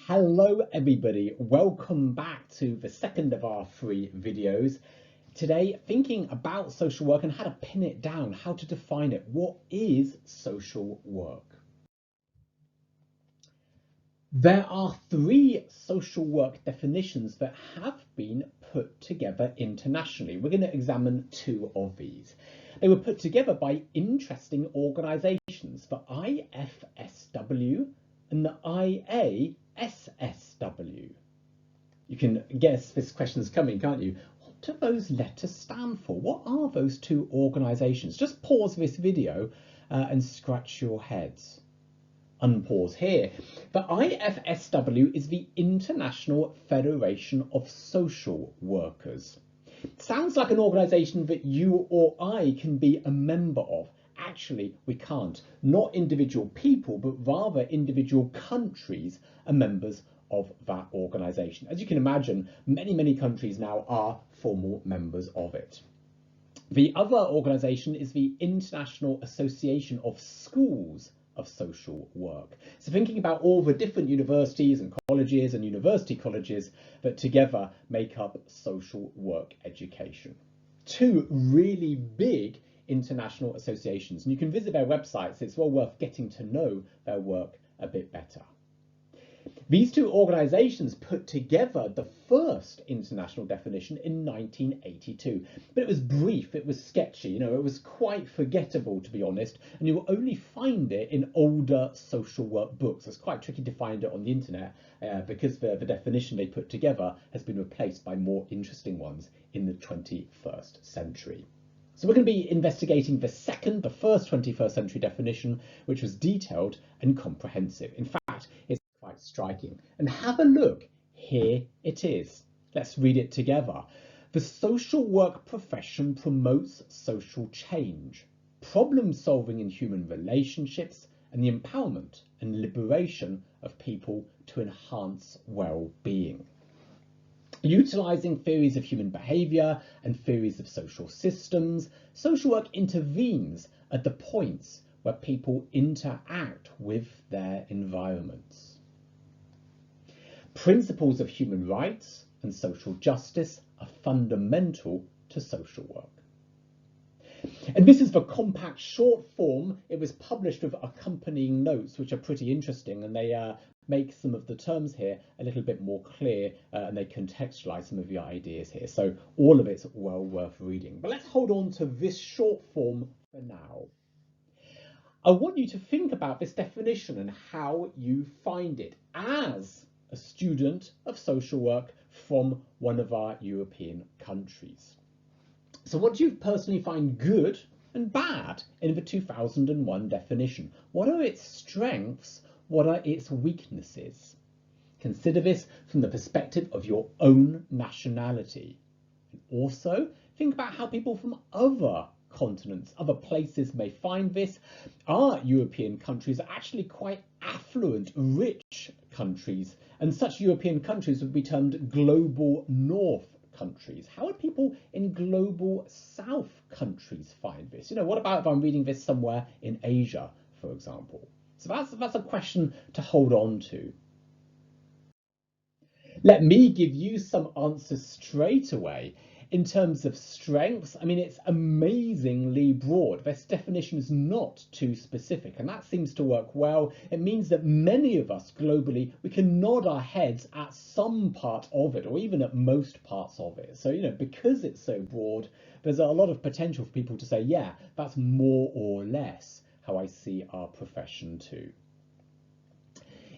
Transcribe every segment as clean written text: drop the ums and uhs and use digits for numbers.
Hello everybody, welcome back to the second of our 3 videos. Today, thinking about social work and how to pin it down, how to define it. What is social work? There are 3 social work definitions that have been put together internationally. We're going to examine 2 of these. They were put together by interesting organisations, the IFSW and the IASSW. You can guess this question is coming, can't you? What do those letters stand for? What are those 2 organisations? Just pause this video and scratch your heads. Unpause here. The IFSW is the International Federation of Social Workers. Sounds like an organisation that you or I can be a member of. Actually, we can't. Not individual people, but rather individual countries are members of that organisation. As you can imagine, many countries now are formal members of it. The other organisation is the International Association of Schools of Social Work. So thinking about all the different universities and colleges and university colleges that together make up social work education. 2 really big international associations, and you can visit their websites. It's well worth getting to know their work a bit better. These 2 organisations put together the first international definition in 1982, but it was brief, it was sketchy, it was quite forgettable, to be honest, and you will only find it in older social work books. It's quite tricky to find it on the internet because the definition they put together has been replaced by more interesting ones in the 21st century. So we're going to be investigating the first 21st century definition, which was detailed and comprehensive. In fact, it's quite striking. And have a look. Here it is. Let's read it together. The social work profession promotes social change, problem solving in human relationships, and the empowerment and liberation of people to enhance well-being. Utilising theories of human behaviour and theories of social systems, social work intervenes at the points where people interact with their environments. Principles of human rights and social justice are fundamental to social work. And this is the compact short form. It was published with accompanying notes, which are pretty interesting, and they make some of the terms here a little bit more clear, and they contextualize some of the ideas here. So all of it's well worth reading. But let's hold on to this short form for now. I want you to think about this definition and how you find it as a student of social work from one of our European countries. So what do you personally find good and bad in the 2001 definition? What are its strengths? What are its weaknesses? Consider this from the perspective of your own nationality. And also think about how people from other continents, other places may find this. Our European countries are actually quite affluent, rich countries, and such European countries would be termed global north countries. How would people in global south countries find this? What about if I'm reading this somewhere in Asia, for example? So that's a question to hold on to. Let me give you some answers straight away. In terms of strengths, it's amazingly broad. This definition is not too specific, and that seems to work well. It means that many of us globally, we can nod our heads at some part of it, or even at most parts of it. So, because it's so broad, there's a lot of potential for people to say, yeah, that's more or less how I see our profession too.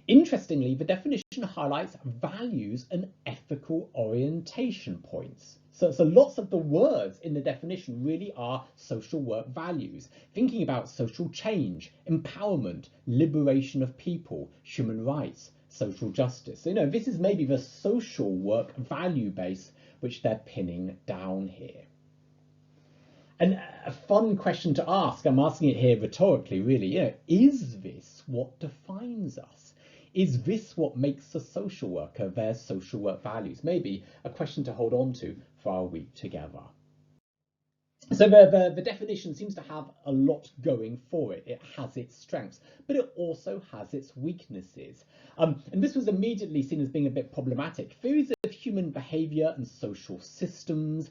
Interestingly, the definition highlights values and ethical orientation points. So lots of the words in the definition really are social work values, thinking about social change, empowerment, liberation of people, human rights, social justice. So, this is maybe the social work value base which they're pinning down here. And a fun question to ask, I'm asking it here rhetorically really, is this what defines us? Is this what makes a social worker, their social work values? Maybe a question to hold on to for our week together. So the definition seems to have a lot going for it. It has its strengths, but it also has its weaknesses. And this was immediately seen as being a bit problematic. Theories of human behaviour and social systems.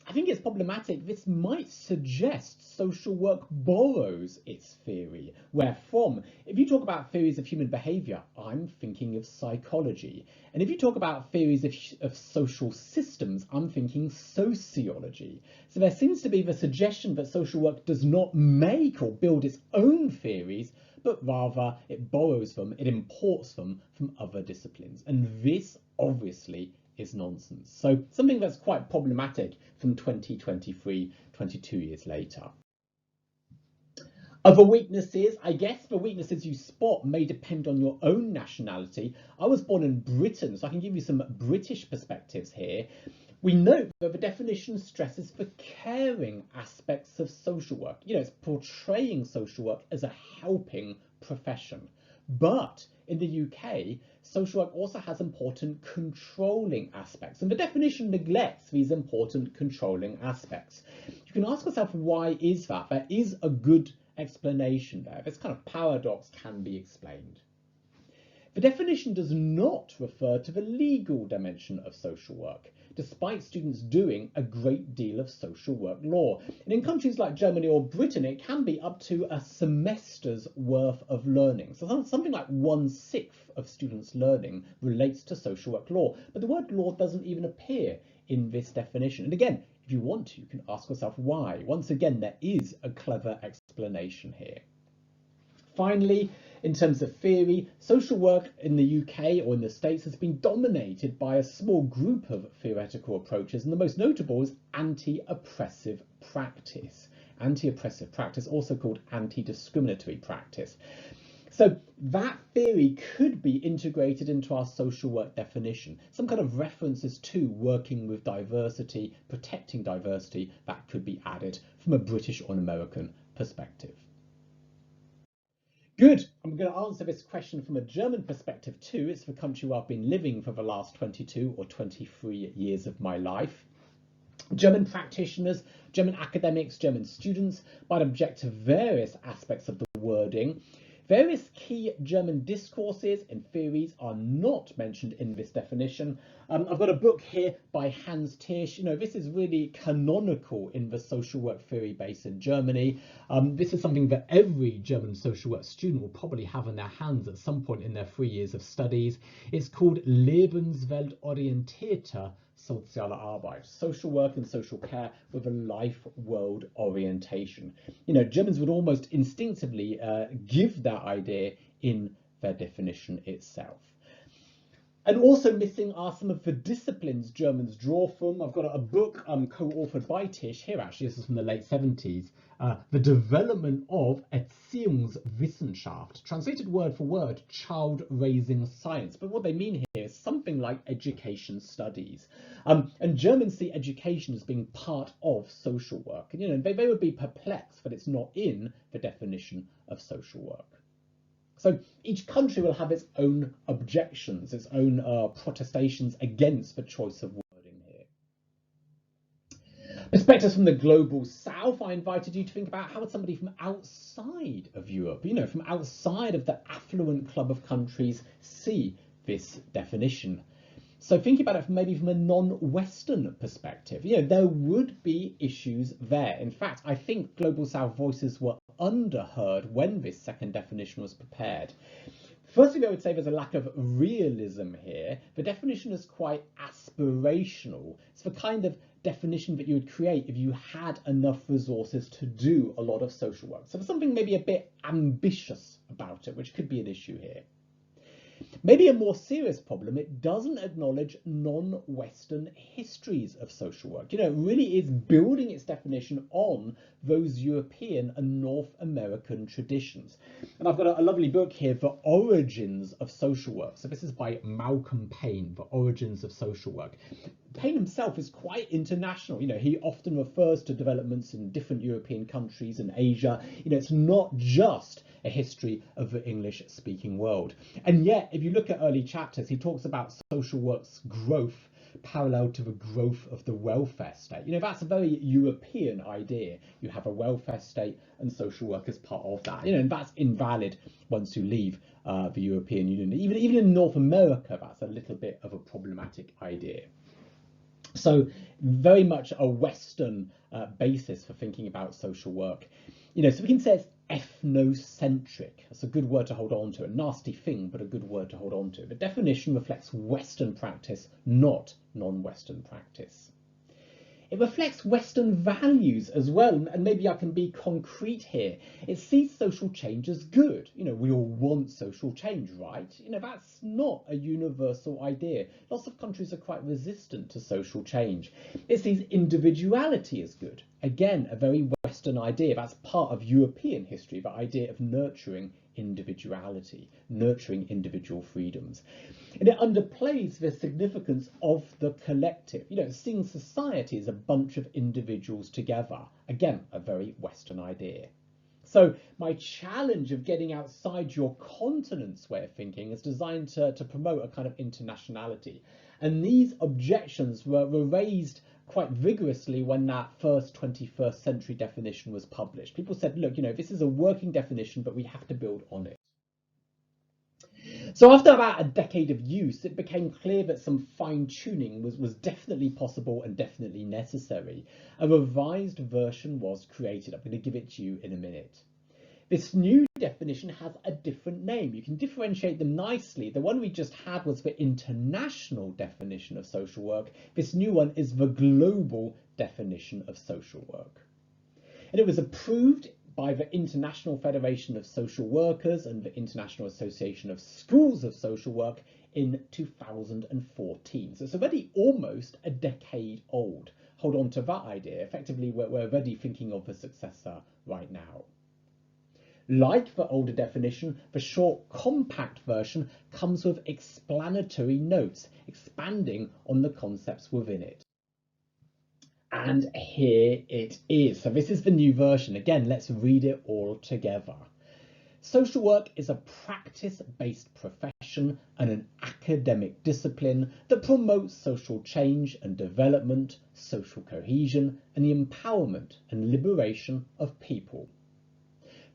I think it's problematic. This might suggest social work borrows its theory. Where from? If you talk about theories of human behaviour, I'm thinking of psychology. And if you talk about theories of social systems, I'm thinking sociology. So there seems to be the suggestion that social work does not make or build its own theories, but rather it borrows them, it imports them from other disciplines. And this obviously is nonsense. So something that's quite problematic from 2023, 22 years later. Other weaknesses, I guess the weaknesses you spot may depend on your own nationality. I was born in Britain, so I can give you some British perspectives here. We note that the definition stresses the caring aspects of social work. You know, it's portraying social work as a helping profession. But in the UK, social work also has important controlling aspects, and the definition neglects these important controlling aspects. You can ask yourself, why is that? There is a good explanation there. This kind of paradox can be explained. The definition does not refer to the legal dimension of social work, despite students doing a great deal of social work law. And in countries like Germany or Britain, it can be up to a semester's worth of learning. So something like 1/6 of students' learning relates to social work law, but the word law doesn't even appear in this definition. And again, if you want to, you can ask yourself why. Once again, there is a clever explanation here. Finally, in terms of theory, social work in the UK or in the States has been dominated by a small group of theoretical approaches, and the most notable is anti-oppressive practice. Anti-oppressive practice, also called anti-discriminatory practice. So that theory could be integrated into our social work definition. Some kind of references to working with diversity, protecting diversity, that could be added from a British or an American perspective. Good. I'm going to answer this question from a German perspective too. It's the country where I've been living for the last 22 or 23 years of my life. German practitioners, German academics, German students might object to various aspects of the wording. Various key German discourses and theories are not mentioned in this definition. I've got a book here by Hans Tiersch. You know, this is really canonical in the social work theory base in Germany. This is something that every German social work student will probably have in their hands at some point in their 3 years of studies. It's called Lebensweltorientierte Soziale Arbeit, social work and social care with a life world orientation. You know, Germans would almost instinctively give that idea in their definition itself. And also missing are some of the disciplines Germans draw from. I've got a book co-authored by Tisch here, actually, this is from the late 70s, The Development of Erziehungswissenschaft, translated word for word, child raising science. But what they mean here is something like education studies. And Germans see education as being part of social work. And, you know, they would be perplexed that it's not in the definition of social work. So each country will have its own objections, its own protestations against the choice of wording here. Perspectives from the global south, I invited you to think about how would somebody from outside of Europe, you know, from outside of the affluent club of countries, see this definition. So thinking about it maybe from a non-Western perspective, you know, there would be issues there. In fact, I think Global South voices were underheard when this second definition was prepared. Firstly, I would say there's a lack of realism here. The definition is quite aspirational. It's the kind of definition that you would create if you had enough resources to do a lot of social work. So there's something maybe a bit ambitious about it, which could be an issue here. Maybe a more serious problem, it doesn't acknowledge non-Western histories of social work. You know, it really is building its definition on those European and North American traditions. And I've got a lovely book here, The Origins of Social Work. So this is by Malcolm Payne, The Origins of Social Work. Payne himself is quite international. You know, he often refers to developments in different European countries and Asia. You know, it's not just a history of the English-speaking world. And yet, if you look at early chapters, he talks about social work's growth parallel to the growth of the welfare state. You know, that's a very European idea. You have a welfare state and social work as part of that. You know, and that's invalid once you leave the European Union. Even in North America, that's a little bit of a problematic idea. So very much a Western basis for thinking about social work. You know, so we can say it's ethnocentric. That's a good word to hold on to. A nasty thing, but a good word to hold on to. The definition reflects Western practice, not non-Western practice. It reflects Western values as well, and maybe I can be concrete here. It sees social change as good. You know, we all want social change, right? You know, that's not a universal idea. Lots of countries are quite resistant to social change. It sees individuality as good. Again, a very Western idea. That's part of European history, the idea of nurturing individuality, nurturing individual freedoms. And it underplays the significance of the collective. You know, seeing society as a bunch of individuals together. Again, a very Western idea. So my challenge of getting outside your continent's way of thinking is designed to promote a kind of internationality. And these objections were raised quite vigorously when that first 21st century definition was published. People said, look, you know, this is a working definition, but we have to build on it. So after about a decade of use, it became clear that some fine-tuning was definitely possible and definitely necessary. A revised version was created. I'm going to give it to you in a minute. This new definition has a different name. You can differentiate them nicely. The one we just had was the international definition of social work. This new one is the global definition of social work. And it was approved by the International Federation of Social Workers and the International Association of Schools of Social Work in 2014. So it's already almost a decade old. Hold on to that idea. Effectively, we're already thinking of the successor right now. Like the older definition, the short, compact version comes with explanatory notes, expanding on the concepts within it. And here it is. So this is the new version. Again, let's read it all together. Social work is a practice-based profession and an academic discipline that promotes social change and development, social cohesion, and the empowerment and liberation of people.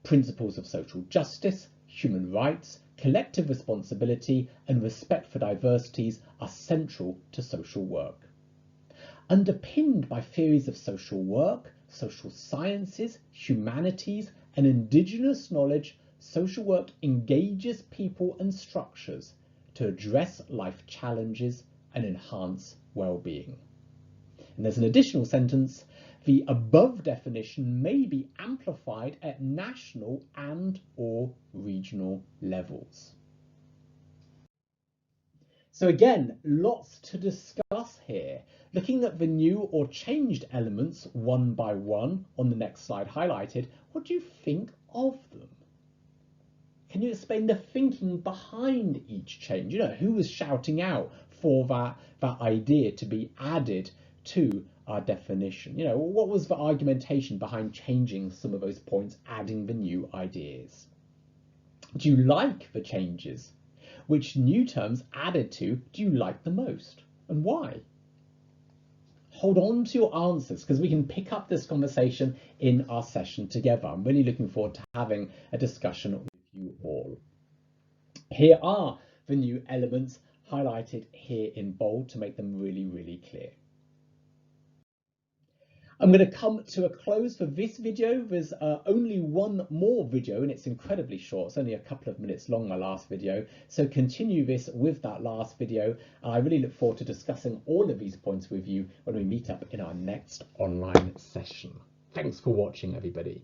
Principles of social justice, human rights, collective responsibility, and respect for diversities are central to social work. Underpinned by theories of social work, social sciences, humanities, and indigenous knowledge, social work engages people and structures to address life challenges and enhance well-being. And there's an additional sentence: the above definition may be amplified at national and/or regional levels. So again, lots to discuss here. Looking at the new or changed elements one by one on the next slide highlighted, what do you think of them? Can you explain the thinking behind each change? You know, who was shouting out for that idea to be added to our definition? You know, what was the argumentation behind changing some of those points, adding the new ideas? Do you like the changes? Which new terms added to do you like the most, and why? Hold on to your answers, because we can pick up this conversation in our session together. I'm really looking forward to having a discussion with you all. Here are the new elements highlighted here in bold to make them really, really clear. I'm going to come to a close for this video. There's only one more video and it's incredibly short. It's only a couple of minutes long, my last video. So continue this with that last video. I really look forward to discussing all of these points with you when we meet up in our next online session. Thanks for watching, everybody.